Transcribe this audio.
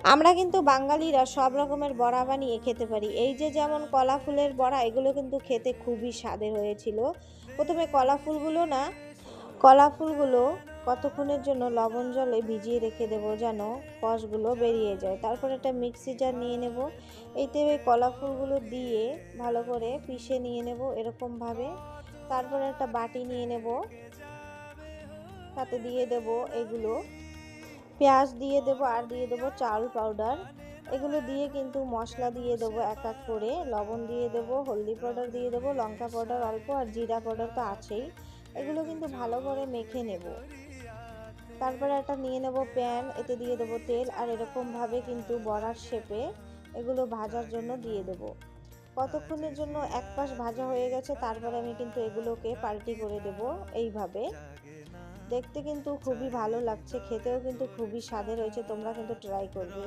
আমরা কিন্তু বাঙালিরা সব রকমের বড়া বানিয়ে খেতে পারি। এই যে যেমন কলা ফুলের বড়া, এগুলো কিন্তু খেতে খুবই স্বাদের হয়েছিল। প্রথমে কলা ফুলগুলো কতক্ষণের জন্য লবণ জলে ভিজিয়ে রেখে দেবো যেন কষগুলো বেরিয়ে যায়। তারপর একটা মিক্সি জার নিয়ে নেব। এতে ওই কলা ফুলগুলো দিয়ে ভালো করে পিষে নিয়ে নেব এরকমভাবে। তারপরে একটা বাটি নিয়ে নেব, তাতে দিয়ে দেব এগুলো, পেঁয়াজ দিয়ে দেবো আর দিয়ে দেবো চাল পাউডার। এগুলো দিয়ে কিন্তু মশলা দিয়ে দেবো এক এক করে, লবণ দিয়ে দেবো, হলদি পাউডার দিয়ে দেবো, লঙ্কা পাউডার অল্প, আর জিরা পাউডার তো আছেই। এগুলো কিন্তু ভালো করে মেখে নেব। তারপরে একটা নিয়ে নেব প্যান, এতে দিয়ে দেবো তেল, আর এরকমভাবে কিন্তু বড়ার শেপে এগুলো ভাজার জন্য দিয়ে দেবো। কতক্ষণের জন্য এক পাশ ভাজা হয়ে গেছে, তারপরে আমি কিন্তু এগুলোকে পাল্টি করে দেব এইভাবে। দেখতে কিন্তু খুবই ভালো লাগছে, খেতেও কিন্তু খুবই স্বাদের হয়েছে, তোমরা কিন্তু ট্রাই করবে।